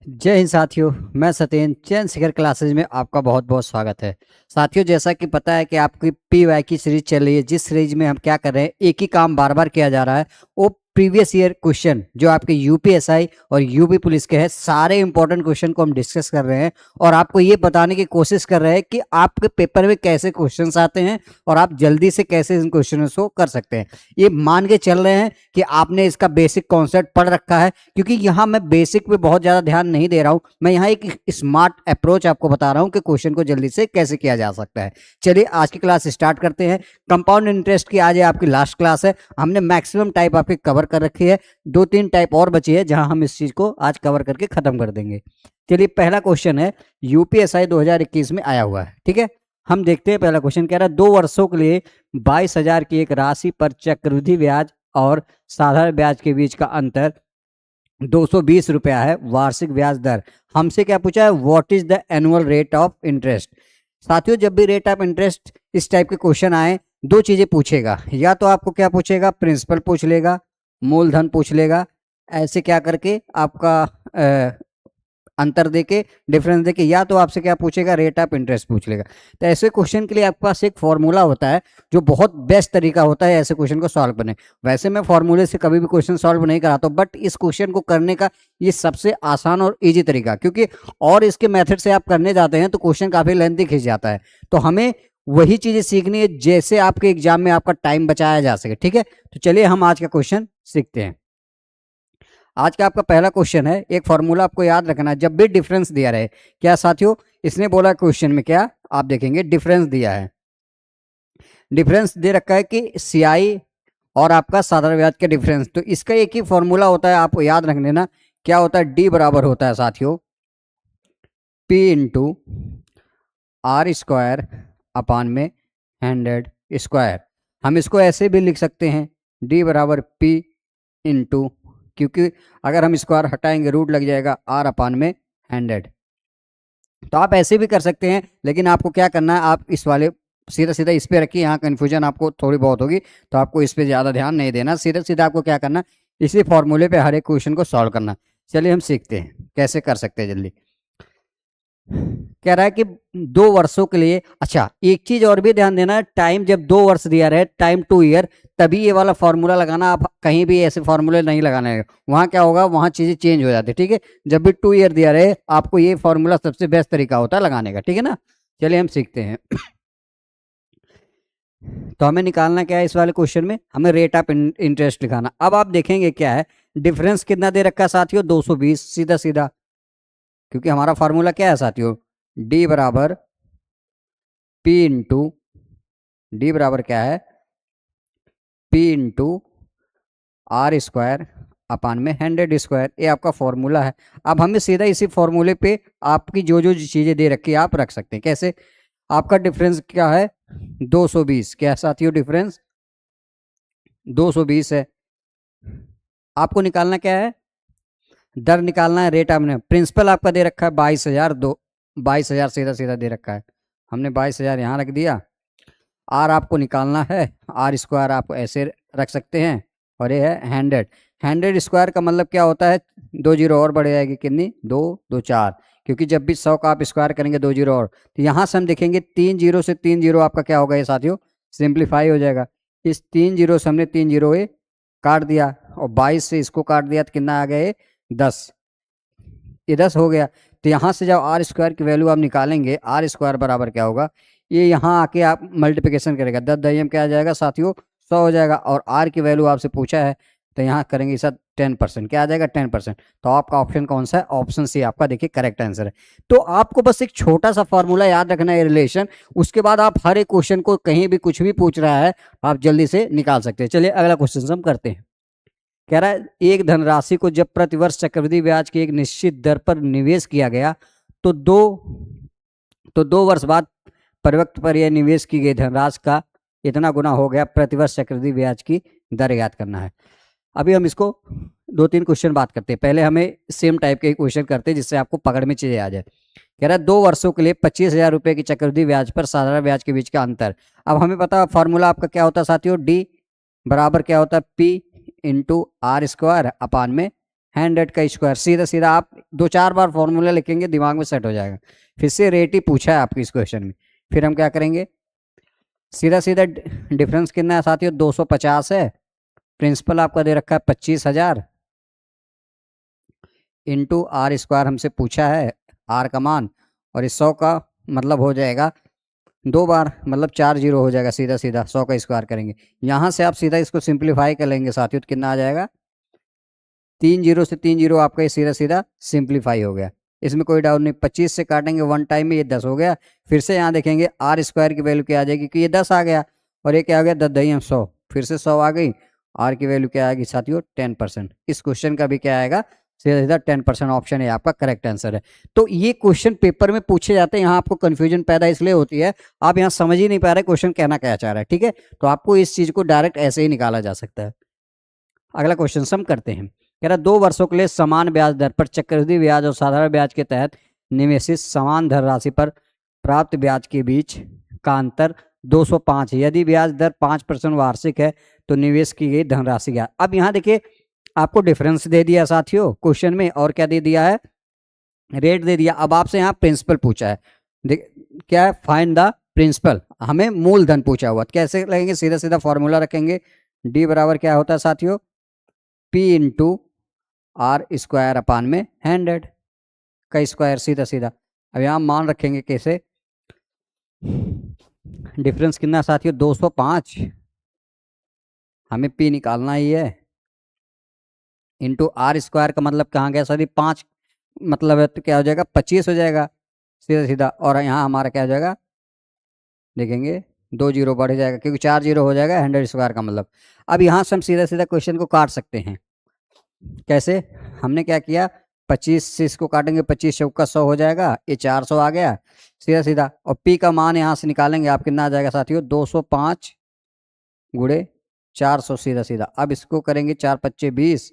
जय हिंद साथियों। मैं सत्येंद्र चैन शिखर क्लासेज में आपका बहुत बहुत स्वागत है। साथियों, जैसा कि पता है कि आपकी पीवाई की सीरीज चल रही है, जिस सीरीज में हम क्या कर रहे हैं, एक ही काम बार बार किया जा रहा है। वो प्रीवियस ईयर क्वेश्चन जो आपके यूपीएसआई और यूपी पुलिस के हैं, सारे इंपॉर्टेंट क्वेश्चन को हम डिस्कस कर रहे हैं और आपको ये बताने की कोशिश कर रहे हैं कि आपके पेपर में कैसे क्वेश्चंस आते हैं और आप जल्दी से कैसे इन क्वेश्चनों को कर सकते हैं। ये मान के चल रहे हैं कि आपने इसका बेसिक कॉन्सेप्ट पढ़ रखा है, क्योंकि यहाँ मैं बेसिक पे बहुत ज़्यादा ध्यान नहीं दे रहा हूँ। मैं यहाँ एक स्मार्ट अप्रोच आपको बता रहा हूँ कि क्वेश्चन को जल्दी से कैसे किया जा सकता है। चलिए आज की क्लास स्टार्ट करते हैं। कंपाउंड इंटरेस्ट की आज आपकी लास्ट क्लास है। हमने मैक्सिमम टाइप आपकी कवर कर रखी है, 2-3 टाइप और बची है जहां हम इस चीज को आज कवर करके खत्म कर देंगे। चलिए पहला क्वेश्चन है, यूपीएसआई 2021 में आया हुआ है, ठीक है। हम देखते हैं पहला क्वेश्चन कह रहा है 2 वर्षों के लिए 22,000 की एक राशि पर चक्रवृद्धि ब्याज और साधारण ब्याज के बीच का अंतर 220 रुपया है वार्षिक ब्याज दर। हमसे क्या पूछा है, what is the annual rate of interest. साथियों, जब भी रेट ऑफ इंटरेस्ट इस टाइप के क्वेश्चन आए, दो चीजें पूछेगा। या तो आपको क्या पूछेगा, प्रिंसिपल पूछ लेगा, मूलधन पूछ लेगा, ऐसे क्या करके आपका अंतर देके, डिफरेंस देके, या तो आपसे क्या पूछेगा, रेट ऑफ इंटरेस्ट पूछ लेगा। तो ऐसे क्वेश्चन के लिए आपके पास एक फॉर्मूला होता है जो बहुत बेस्ट तरीका होता है ऐसे क्वेश्चन को सॉल्व करने। वैसे मैं फॉर्मूले से कभी भी क्वेश्चन सॉल्व नहीं कराता हूँ, बट इस क्वेश्चन को करने का ये सबसे आसान और इजी तरीका, क्योंकि और इसके मेथड से आप करने जाते हैं तो क्वेश्चन काफी लेंथी खिंच जाता है। तो हमें वही चीजें सीखनी है जैसे आपके एग्जाम में आपका टाइम बचाया जा सके, ठीक है। तो चलिए हम आज का क्वेश्चन सीखते हैं। आज का आपका पहला क्वेश्चन है, एक फॉर्मूला आपको याद रखना है जब भी डिफरेंस दिया रहे। क्या साथियों, इसने बोला क्वेश्चन में, क्या आप देखेंगे, डिफरेंस दिया है। डिफरेंस दे रखा है कि सीआई और आपका साधारण ब्याज का डिफरेंस। तो इसका एक ही फॉर्मूला होता है, आपको याद रख लेना। क्या होता है, डी बराबर होता है साथियों P into R square upon में 100 स्क्वायर। हम इसको ऐसे भी लिख सकते हैं, डी बराबर पी इंटू, क्योंकि अगर हम स्क्वायर हटाएंगे रूट लग जाएगा, आर अपान में 100। तो आप ऐसे भी कर सकते हैं, लेकिन आपको क्या करना है, आप इस वाले सीधा सीधा इस पे रखिए। यहाँ कन्फ्यूजन आपको थोड़ी बहुत होगी, तो आपको इस पे ज़्यादा ध्यान नहीं देना। सीधा सीधा आपको क्या करना, इसी फॉर्मूले पे हर एक क्वेश्चन को सॉल्व करना। चलिए हम सीखते हैं कैसे कर सकते हैं जल्दी। कह रहा है कि 2 वर्षों के लिए, अच्छा एक चीज और भी ध्यान देना है, टाइम जब 2 वर्ष दिया रहे, टाइम 2 ईयर, तभी ये वाला फॉर्मूला लगाना। आप कहीं भी ऐसे फॉर्मूले नहीं लगाने हैं, वहां क्या होगा, वहां चीजें चेंज हो जाती है, ठीक है। जब भी 2 ईयर दिया रहे, आपको ये फॉर्मूला सबसे बेस्ट तरीका होता है लगाने का, ठीक है ना। चलिए हम सीखते हैं। तो हमें निकालना क्या है, इस वाले क्वेश्चन में हमें रेट ऑफ इंटरेस्ट लिखाना। अब आप देखेंगे क्या है, डिफरेंस कितना दे रखा है साथियों, 220, सीधा सीधा, क्योंकि हमारा फॉर्मूला क्या है साथियों, डी बराबर पी इंटू, डी बराबर क्या है, P into R square upon में 100 स्क्वायर। ये आपका फॉर्मूला है। अब हमें सीधा इसी फॉर्मूले पे आपकी जो जो चीज़ें दे रखी है आप रख सकते हैं। कैसे, आपका डिफरेंस क्या है, 220, क्या साथियों, डिफरेंस 220 है। आपको निकालना क्या है, दर निकालना है, रेट आपने, प्रिंसिपल आपका दे रखा है 22,000, 22,000 सीधा सीधा दे रखा है, हमने 22,000 यहाँ रख दिया। आर आपको निकालना है, आर स्क्वायर आप ऐसे रख सकते हैं, और ये है 100। 100 स्क्वायर का मतलब क्या होता है, 2 जीरो और बढ़ जाएगी, कितनी, 2 2 4, क्योंकि जब भी 100 का आप स्क्वायर करेंगे 2 जीरो और, तो यहाँ से हम देखेंगे 3 जीरो से 3 जीरो आपका क्या होगा ये साथियों, सिंप्लीफाई हो जाएगा। इस 3 जीरो से हमने 3 जीरो ये काट दिया, और 22 से इसको काट दिया तो कितना आ गया ये 10, ये 10 हो गया। तो यहाँ से जब आर स्क्वायर की वैल्यू आप निकालेंगे, आर स्क्वायर बराबर क्या होगा, ये यहाँ आके आप मल्टीप्लिकेशन करेगा, 10 दयम क्या आ जाएगा साथियों, 100 हो जाएगा। और आर की वैल्यू आपसे पूछा है, तो यहाँ करेंगे सर 10%, क्या आ जाएगा 10%। तो आपका ऑप्शन कौन सा है, ऑप्शन सी आपका देखिए करेक्ट आंसर है। तो आपको बस एक छोटा सा फॉर्मूला याद रखना है, रिलेशन, उसके बाद आप हर एक क्वेश्चन को कहीं भी कुछ भी पूछ रहा है आप जल्दी से निकाल सकते हैं। चलिए अगला क्वेश्चन हम करते हैं। कह रहा है एक धनराशि को जब प्रतिवर्ष चक्रवृद्धि ब्याज की एक निश्चित दर पर निवेश किया गया, तो दो वर्ष बाद परिपक्व पर यह निवेश की गई धनराशि का इतना गुना हो गया, प्रतिवर्ष चक्रवृद्धि ब्याज की दर याद करना है। अभी हम इसको 2-3 क्वेश्चन बात करते हैं। पहले हमें सेम टाइप के क्वेश्चन करते हैं जिससे आपको पकड़ में चीजें आ जाए। कह रहा है 2 वर्षों के लिए 25,000 रुपए की चक्रवृद्धि ब्याज पर साधारण ब्याज के बीच का अंतर। अब हमें पता फॉर्मूला आपका क्या होता है साथियों, डी बराबर क्या होता है, P into R square upon में 100 का स्क्वायर। सीधा सीधा आप दो चार बार फॉर्मूला लिखेंगे, दिमाग में सेट हो जाएगा। फिर से रेट ही पूछा है आपकी इस क्वेश्चन में। फिर हम क्या करेंगे, सीधा सीधा डिफरेंस कितना है साथियों, 250 है। प्रिंसिपल आपका दे रखा है 25,000 इंटू आर स्क्वायर हमसे पूछा है, आर का मान, और इस 100 का मतलब हो जाएगा 2 बार, मतलब 4 जीरो हो जाएगा। सीधा सीधा 100 का स्क्वायर करेंगे, यहाँ से आप सीधा इसको सिंप्लीफाई कर लेंगे साथियों, तो कितना आ जाएगा, 3 जीरो से 3 जीरो आपका ये सीधा सीधा सिंप्लीफाई हो गया। इसमें कोई डाउट नहीं। 25 से काटेंगे वन टाइम में, ये 10 हो गया। फिर से यहाँ देखेंगे आर स्क्वायर की वैल्यू क्या आ जाएगी, क्योंकि ये 10 आ गया और ये क्या आ गया 10 दही 100, फिर से 100 आ गई। आर की वैल्यू क्या आएगी साथियों, 10%। इस क्वेश्चन का भी क्या आएगा, सीधा सीधा 10% ऑप्शन है आपका करेक्ट आंसर है। तो ये क्वेश्चन पेपर में पूछे जाते हैं, यहाँ आपको कंफ्यूजन पैदा इसलिए होती है, आप यहाँ समझ ही नहीं पा रहे क्वेश्चन कहना क्या चाह रहा है, ठीक है। तो आपको इस चीज को डायरेक्ट ऐसे ही निकाला जा सकता है। अगला क्वेश्चन हम करते हैं। कह रहा 2 वर्षों के लिए समान ब्याज दर पर चक्रवृद्धि ब्याज और साधारण ब्याज के तहत निवेशित समान धनराशि पर प्राप्त ब्याज के बीच का अंतर 205 है। यदि ब्याज दर 5% वार्षिक है तो निवेश की गई धनराशि क्या। अब यहाँ देखिए आपको डिफरेंस दे दिया साथियों क्वेश्चन में, और क्या दे दिया है, रेट दे दिया। अब आपसे यहाँ प्रिंसिपल पूछा है, क्या है, फाइंड द प्रिंसिपल। हमें मूलधन पूछा हुआ, कैसे लगेंगे, सीधा सीधा फॉर्मूला रखेंगे, डी बराबर क्या होता है साथियों, P into R square upon में 100 का स्क्वायर, सीधा सीधा। अब यहाँ मान रखेंगे कैसे, डिफरेंस कितना साथियों 205, हमें पी निकालना ही है, इंटू आर स्क्वायर का मतलब कहाँ गया सर, 5 मतलब है तो क्या हो जाएगा 25 हो जाएगा सीधा सीधा। और यहाँ हमारा क्या हो जाएगा, देखेंगे 2 जीरो बढ़ जाएगा क्योंकि 4 जीरो हो जाएगा 100 स्क्वायर का मतलब। अब यहाँ से हम सीधा सीधा क्वेश्चन को काट सकते हैं। कैसे, हमने क्या किया, 25 से इसको काटेंगे, 25 चौका 100 हो जाएगा, ये 400 आ गया सीधा सीधा। और पी का मान यहाँ से निकालेंगे आप, कितना आ जाएगा साथियों 205 गुणे 400 सीधा सीधा। अब इसको करेंगे 4 पच्चे 20,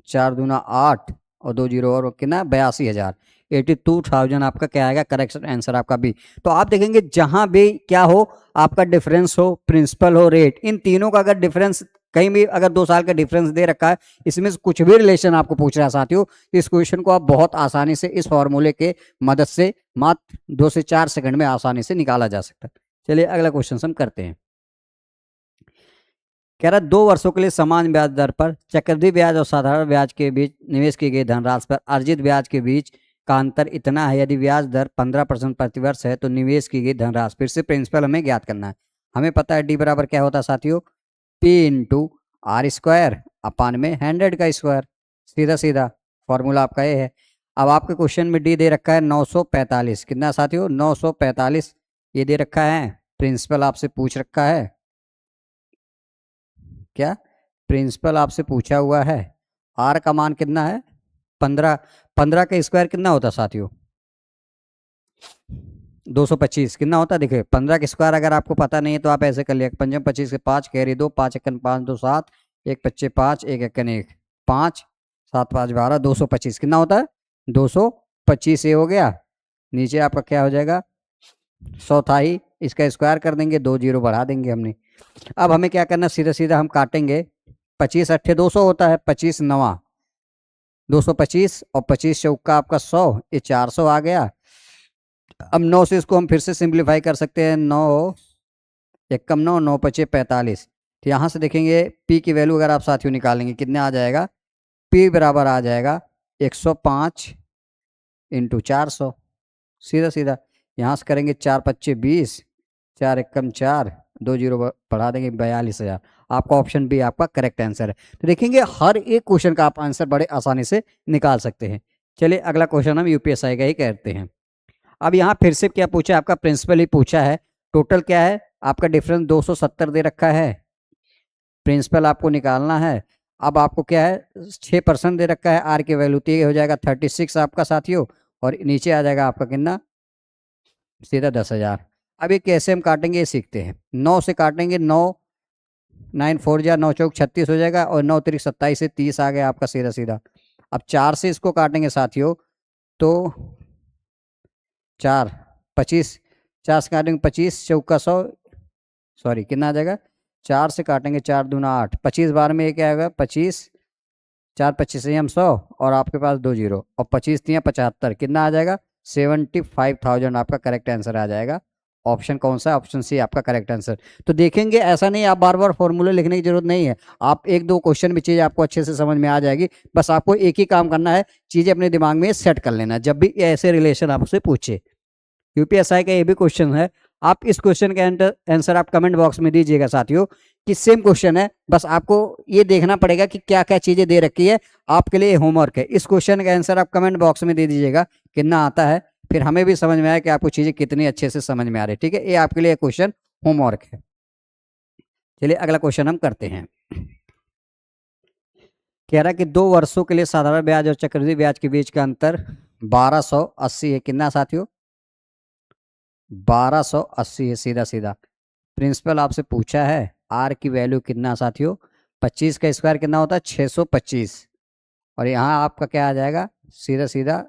4 दूना 8 और 2 जीरो और कितना 82,000, 82,000 आपका क्या आएगा करेक्ट आंसर आपका बी। तो आप देखेंगे जहां भी क्या हो, आपका डिफरेंस हो, प्रिंसिपल हो, रेट, इन तीनों का अगर डिफरेंस कहीं भी अगर 2 साल का डिफरेंस दे रखा है, इसमें से कुछ भी रिलेशन आपको पूछ रहा है साथियों, इस क्वेश्चन को आप बहुत आसानी से इस फॉर्मूले के मदद से मात्र 2 से 4 सेकंड में आसानी से निकाला जा सकता है। चलिए अगला क्वेश्चन हम करते हैं। कह रहा 2 वर्षों के लिए समान ब्याज दर पर चक्रवृद्धि ब्याज और साधारण ब्याज के बीच निवेश की गई धनराशि पर अर्जित ब्याज के बीच का अंतर इतना है। यदि ब्याज दर 15% प्रतिवर्ष है तो निवेश की गई धनराशि, फिर से प्रिंसिपल हमें ज्ञात करना है। हमें पता है डी बराबर क्या होता है साथियों, P into R square upon में 100 का स्क्वायर, सीधा सीधा फॉर्मूला आपका ये है। अब आपके क्वेश्चन में डी दे रखा है 945, कितना साथियों 945 ये दे रखा है। प्रिंसिपल आपसे पूछ रखा है, क्या प्रिंसिपल आपसे पूछा हुआ है, आर का मान कितना है 15, 15 का स्क्वायर कितना होता साथियों 225, कितना होता देखिए 15 का स्क्वायर अगर आपको पता नहीं है तो आप ऐसे कर लिया, 5 25 के 5 कैरी 2, 5 एकन 5 2 7, 1 पच्चे 5, 1 एकन 1 5, 7 5 12, 225 कितना होता है 225 ये हो गया। नीचे आपका क्या हो जाएगा 100 था ही, इसका स्क्वायर कर देंगे, 2 जीरो बढ़ा देंगे हमने। अब हमें क्या करना, सीधा सीधा हम काटेंगे, 25 अट्ठे 200 होता है, 25 नवा 225 और 25 चौका आपका 100, ये 400 आ गया। अब 9 से इसको हम फिर से सिंप्लीफाई कर सकते हैं, 9 एक कम 9, 9 पचे 45। तो यहाँ से देखेंगे पी की वैल्यू अगर आप साथियों निकालेंगे कितने आ जाएगा, पी बराबर आ जाएगा 105 इंटू 400, सीधा सीधा। यहाँ से करेंगे 4 पच्चे 20, 4 एक कम 4, 2 जीरो बढ़ा देंगे 42,000। आपका ऑप्शन बी आपका करेक्ट आंसर है। तो देखेंगे हर एक क्वेश्चन का आप आंसर बड़े आसानी से निकाल सकते हैं। चलिए अगला क्वेश्चन हम यूपीएसआई का ही करते हैं। अब यहाँ फिर से क्या पूछा है, आपका प्रिंसिपल ही पूछा है। टोटल क्या है आपका डिफरेंस 270 दे रखा है, प्रिंसिपल आपको निकालना है। अब आपको क्या है 6% दे रखा है आर की वैल्यू, तो ये हो जाएगा 36 आपका साथियों, और नीचे आ जाएगा आपका कितना सीधा 10,000। अब ये कैसे हम काटेंगे ये सीखते हैं। 9 से काटेंगे, 9 9 4 जा 9 चौक 36 हो जाएगा, और 9 3 27 से 30 आ गया आपका सीधा सीधा। अब 4 से इसको काटेंगे साथियों तो 4 25, 4 से काटेंगे 25 चौका 100, सॉरी कितना आ जाएगा 4 से काटेंगे 4 दूना 8, 25 बार में ये क्या आएगा 25 4 25 हम 100 और आपके पास 2 जीरो और 25 3 75, कितना आ जाएगा 75,000 आपका करेक्ट आंसर आ जाएगा। ऑप्शन कौन सा है? ऑप्शन सी आपका करेक्ट आंसर। तो देखेंगे ऐसा नहीं आप बार बार फॉर्मूले लिखने की जरूरत नहीं है, आप एक दो क्वेश्चन भी चीज़ आपको अच्छे से समझ में आ जाएगी। बस आपको एक ही काम करना है, चीज़ें अपने दिमाग में सेट कर लेना जब भी ऐसे रिलेशन आपसे पूछे। यूपीएसआई का ये भी क्वेश्चन है, आप इस क्वेश्चन का आंसर आप कमेंट बॉक्स में दीजिएगा साथियों, कि सेम क्वेश्चन है, बस आपको ये देखना पड़ेगा कि क्या क्या चीजें दे रखी है। आपके लिए होमवर्क है, इस क्वेश्चन का आंसर आप कमेंट बॉक्स में दे दीजिएगा कितना आता है, फिर हमें भी समझ में आया कि आपको चीजें कितनी अच्छे से समझ में आ रही है। ठीक है, ये आपके लिए क्वेश्चन होमवर्क है। चलिए अगला क्वेश्चन हम करते हैं। कह रहा है कि 2 वर्षों के लिए साधारण ब्याज और चक्रवृद्धि ब्याज के बीच का अंतर 1280 है। कितना साथियों? 1280 है। सीधा सीधा प्रिंसिपल आपसे पूछा है आर की वैल्यू कितना साथियों? 25 का स्क्वायर कितना होता है? 625। और यहाँ आपका क्या आ जाएगा? सीधा सीधा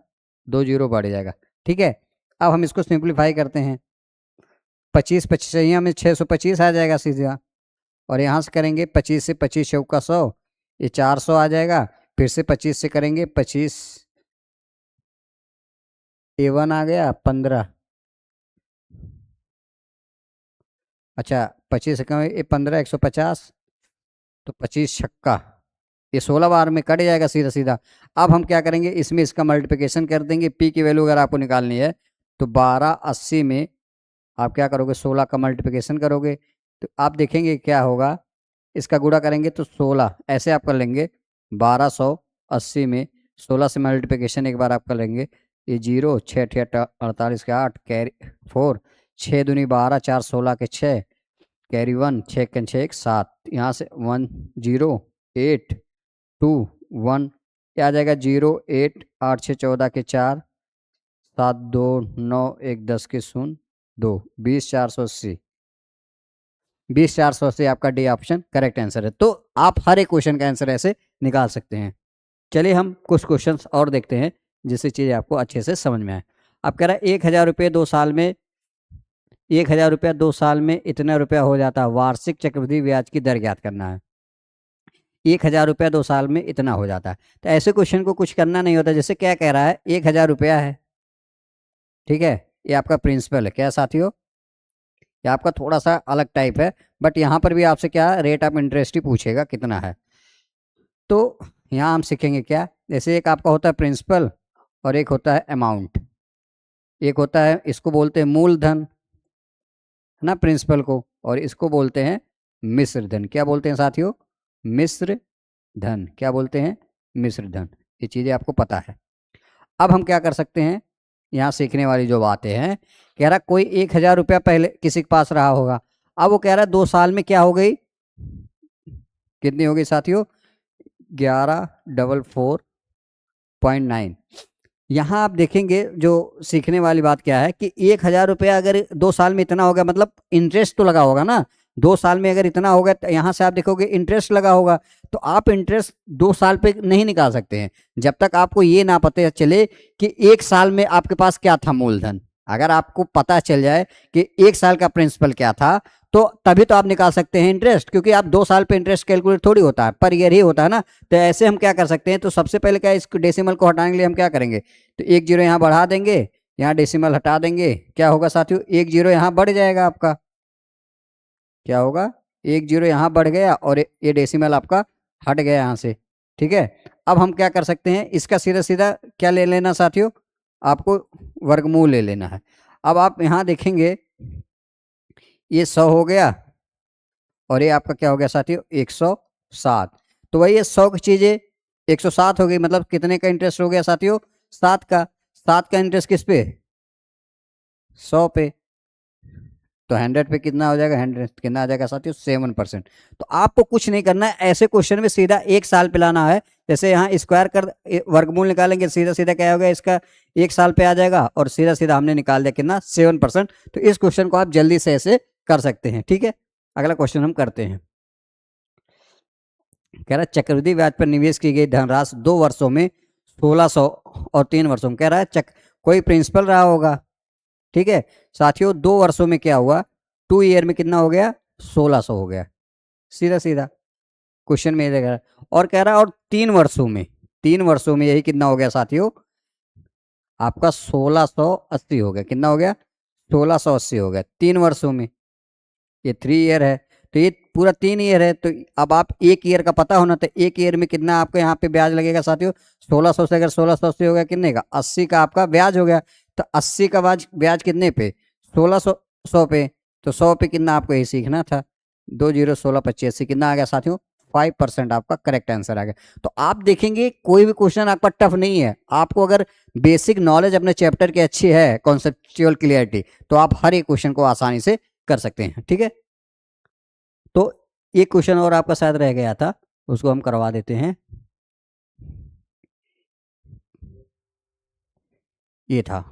2 जीरो बढ़ जाएगा। ठीक है, अब हम इसको सिंप्लीफाई करते हैं। 25 25 हमें 625 आ जाएगा सीधा, और यहाँ से करेंगे 25 से 25 चौका 100, ये 400 आ जाएगा। फिर से 25 से करेंगे 25 A1 आ गया 15। अच्छा 25 से कम ये 15 150, तो 25 छक्का ये 16 बार में कट जाएगा सीधा सीधा। अब हम क्या करेंगे, इसमें इसका मल्टीप्लिकेशन कर देंगे। पी की वैल्यू अगर आपको निकालनी है तो 1280 में आप क्या करोगे, 16 का मल्टीप्लिकेशन करोगे तो आप देखेंगे क्या होगा। इसका गुणा करेंगे तो 16 ऐसे आप कर लेंगे। 1280 में 16 से मल्टीप्लिकेशन एक बार आप कर लेंगे, ये 0 6 8 48 के 8 कैरी 4 6 दूनी 12 4 16 के 6 कैरी 1 6 के 6 7, यहाँ से 1 0 8 2 1 क्या आ जाएगा 0 8 8 6 14 के 4 7 2 9 1 10 के 0 2 20 480 20 480 आपका डी ऑप्शन करेक्ट आंसर है। तो आप हर एक क्वेश्चन का आंसर ऐसे निकाल सकते हैं। चलिए हम कुछ क्वेश्चंस और देखते हैं जिससे चीज़ आपको अच्छे से समझ में आए। आप कह रहा है 1,000 रुपये 2 साल में, 1,000 रुपया 2 साल में इतना रुपया हो जाता है, वार्षिक चक्रवृद्धि ब्याज की दर ज्ञात करना है। 1,000 रुपया 2 साल में इतना हो जाता है, तो ऐसे क्वेश्चन को कुछ करना नहीं होता। जैसे क्या कह रहा है, 1,000 रुपया है, ठीक है, ये आपका प्रिंसिपल है क्या साथियों? ये आपका थोड़ा सा अलग टाइप है, बट यहाँ पर भी आपसे क्या रेट ऑफ इंटरेस्ट ही पूछेगा कितना है। तो यहाँ हम सीखेंगे क्या, जैसे एक आपका होता है प्रिंसिपल और एक होता है अमाउंट। एक होता है, इसको बोलते हैं मूलधन है ना प्रिंसिपल को, और इसको बोलते हैं मिश्र धन। क्या बोलते हैं साथियों? मिश्र धन। क्या बोलते हैं? मिश्र धन। ये चीज़ें आपको पता है। अब हम क्या कर सकते हैं, यहाँ सीखने वाली जो बातें हैं, कह रहा कोई 1,000 रुपया पहले किसी के पास रहा होगा, अब वो कह रहा है 2 साल में क्या हो गई, कितनी हो गई साथियों? 11,449। यहाँ आप देखेंगे जो सीखने वाली बात क्या है कि 1,000 रुपया अगर 2 साल में इतना हो गया, मतलब इंटरेस्ट तो लगा होगा ना। 2 साल में अगर इतना हो गया तो यहाँ से आप देखोगे इंटरेस्ट लगा होगा, तो आप इंटरेस्ट 2 साल पे नहीं निकाल सकते हैं जब तक आपको ये ना पता चले कि 1 साल में आपके पास क्या था मूलधन। अगर आपको पता चल जाए कि 1 साल का प्रिंसिपल क्या था, तो तभी तो आप निकाल सकते हैं इंटरेस्ट, क्योंकि आप 2 साल पे इंटरेस्ट कैलकुलेट थोड़ी होता है, पर ईयर ही होता है ना। तो ऐसे हम क्या कर सकते हैं, तो सबसे पहले क्या, इस डेसिमल को हटाने के लिए हम क्या करेंगे, तो 1 जीरो यहाँ बढ़ा देंगे, यहाँ डेसिमल हटा देंगे। क्या होगा साथियों, 1 जीरो यहाँ बढ़ जाएगा आपका। क्या होगा, 1 जीरो यहाँ बढ़ गया और ये डेसिमल आपका हट गया यहाँ से। ठीक है, अब हम क्या कर सकते हैं, इसका सीधा सीधा क्या ले लेना साथियों, आपको वर्गमूल ले लेना है। अब आप यहाँ देखेंगे ये 100 हो गया और ये आपका क्या हो गया साथियों, 107। तो वही ये 100 की चीजें 107 हो गई, मतलब कितने का इंटरेस्ट हो गया साथियों, 7 का। 7 का इंटरेस्ट किस पे, 100 पे। तो 100 पे कितना हो जाएगा, 100 कितना आ जाएगा साथियों, 7%। तो आपको कुछ नहीं करना है, ऐसे क्वेश्चन में सीधा 1 साल पे लाना है। जैसे यहाँ स्क्वायर कर वर्गमूल निकालेंगे, सीधा सीधा क्या होगा, इसका 1 साल पे आ जाएगा, और सीधा सीधा हमने निकाल दिया कितना, 7%। तो इस क्वेश्चन को आप जल्दी से ऐसे कर सकते हैं। ठीक है, अगला क्वेश्चन हम करते हैं। कह रहा है चक्रवृद्धि ब्याज पर निवेश की गई धनराशि 2 वर्षों में 1600 और 3 वर्षों में, कह रहा है कोई प्रिंसिपल रहा होगा। ठीक है साथियों, 2 वर्षों में क्या हुआ, 2 ईयर में कितना हो गया, 1600 हो गया, सीधा सीधा। क्वेश्चन में ये कह और कह रहा है और 3 वर्षों में यही कितना हो गया साथियों, आपका 1680 हो गया। कितना हो गया? 1680 हो गया 3 वर्षों में। ये 3 ईयर है, तो ये पूरा 3 ईयर है। तो अब आप 1 ईयर का पता होना, तो 1 ईयर में कितना आपको यहाँ पे ब्याज लगेगा साथियों? 1600 से अगर 1680 हो गया कितने का? 80 का आपका ब्याज हो गया। तो 80 का ब्याज कितने पे? 1600 पे। तो 100 पे कितना आपको यही सीखना था। 20 16 25 80 कितना आ गया साथियों? 5% आपका करेक्ट आंसर आ गया। तो आप देखेंगे कोई भी क्वेश्चन आपका टफ नहीं है। आपको अगर बेसिक नॉलेज अपने चैप्टर की अच्छी है, कॉन्सेप्चुअल क्लियरिटी, तो आप हर एक क्वेश्चन को आसानी से कर सकते हैं। ठीक है, तो एक क्वेश्चन और आपका शायद रह गया था, उसको हम करवा देते हैं। ये था,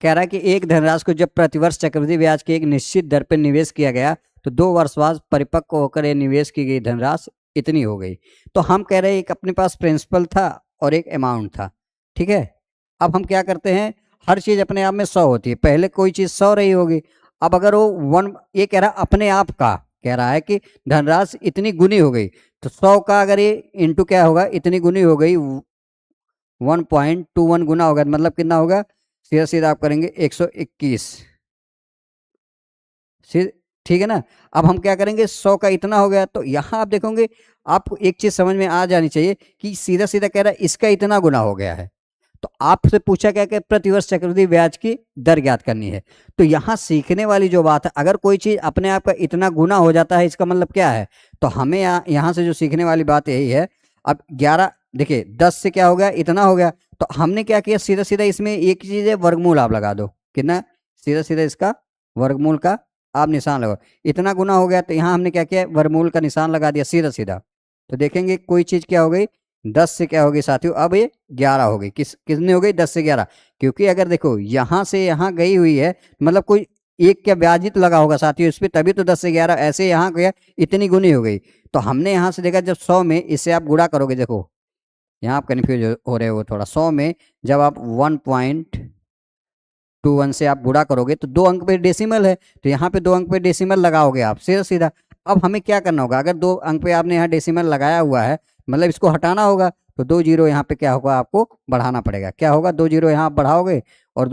कह रहा है कि एक धनराशि को जब प्रतिवर्ष चक्रवृद्धि ब्याज के एक निश्चित दर पर निवेश किया गया तो 2 वर्ष बाद परिपक्व होकर यह निवेश की गई धनराशि इतनी हो गई। तो हम कह रहे हैं एक अपने पास प्रिंसिपल था और एक अमाउंट था। ठीक है, अब हम क्या करते हैं, हर चीज अपने आप में 100 होती है। पहले कोई चीज 100 रही होगी, अब अगर वो ये कह रहा है अपने आप का, कह रहा है कि धनराशि इतनी गुनी हो गई, तो 100 का अगर ये इंटू क्या होगा, इतनी गुनी हो गई, 1.21 गुना होगा, मतलब कितना होगा? सीधा सीधा आप करेंगे 121। ठीक है ना। अब हम क्या करेंगे, 100 का इतना हो गया, तो यहाँ आप देखोगे, आपको एक चीज समझ में आ जानी चाहिए कि सीधा सीधा कह रहा है इसका इतना गुना हो गया है। तो आपसे पूछा क्या कि प्रतिवर्ष चक्रवृद्धि ब्याज की दर ज्ञात करनी है। तो यहाँ सीखने वाली जो बात है, अगर कोई चीज अपने आप का इतना गुना हो जाता है, इसका मतलब क्या है? तो हमें यहाँ से जो सीखने वाली बात यही है। अब 11, देखिए 10 से क्या हो गया, इतना हो गया। तो हमने क्या किया, सीधा सीधा इसमें एक चीज है, वर्गमूल आप लगा दो। कितना? सीधा सीधा इसका वर्गमूल का आप निशान लगाओ। इतना गुना हो गया, तो यहाँ हमने क्या किया, वर्गमूल का निशान लगा दिया सीधा सीधा। तो देखेंगे कोई चीज क्या हो गई, 10 से क्या होगी साथियों, अब ये 11 हो गई। कितनी हो गई? 10 से 11। क्योंकि अगर देखो यहाँ से यहाँ गई हुई है, मतलब कोई एक क्या ब्याज ही तो लगा होगा साथियों इस पर, तभी तो 10 से 11 ऐसे यहाँ गया, इतनी गुनी हो गई। तो हमने यहाँ से देखा, जब 100 में इससे आप गुणा करोगे, देखो यहाँ आप कन्फ्यूज हो रहे हो थोड़ा, 100 में जब आप 1.21 से आप गुणा करोगे तो 2 अंक पे डेसिमल है, तो यहाँ पे 2 अंक पे डेसिमल लगाओगे आप सीधा सीधा। अब हमें क्या करना होगा, अगर 2 अंक पे आपने यहाँ डेसिमल लगाया हुआ है, मतलब इसको हटाना होगा, तो 2 जीरो यहाँ पे क्या होगा, आपको बढ़ाना पड़ेगा। क्या होगा, 2 जीरो यहाँ आप बढ़ाओगे और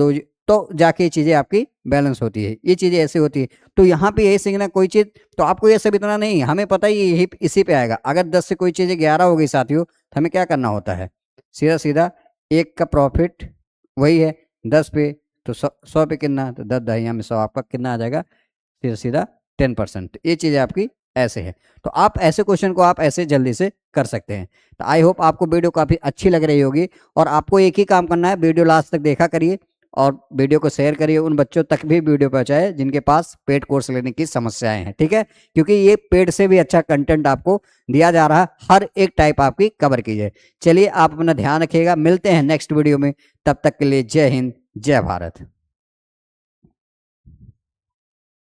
तो जाके ये चीजें आपकी बैलेंस होती है। ये चीजें ऐसे होती है। तो यहाँ पे यही सीखना, कोई चीज तो आपको ये सब इतना नहीं, हमें पता ही यही इसी पे आएगा। अगर 10 से कोई चीज 11 हो गई साथियों, तो हमें क्या करना होता है, सीधा सीधा एक का प्रॉफिट वही है 10 पे, तो 100 पे कितना, तो 10 दहिया में 100, आपका कितना आ जाएगा, सीधा सीधा 10%। ये चीज़ आपकी ऐसे है। तो आप ऐसे क्वेश्चन को आप ऐसे जल्दी से कर सकते हैं। तो आई होप आपको वीडियो काफ़ी अच्छी लग रही होगी, और आपको एक ही काम करना है, वीडियो लास्ट तक देखा करिए और वीडियो को शेयर करिए, उन बच्चों तक भी वीडियो पहुंचाए जिनके पास पेड कोर्स लेने की समस्याएं हैं। ठीक है, क्योंकि ये पेड से भी अच्छा कंटेंट आपको दिया जा रहा है, हर एक टाइप आपकी कवर कीजिए। चलिए, आप अपना ध्यान रखिएगा, मिलते हैं नेक्स्ट वीडियो में, तब तक के लिए जय हिंद, जय भारत।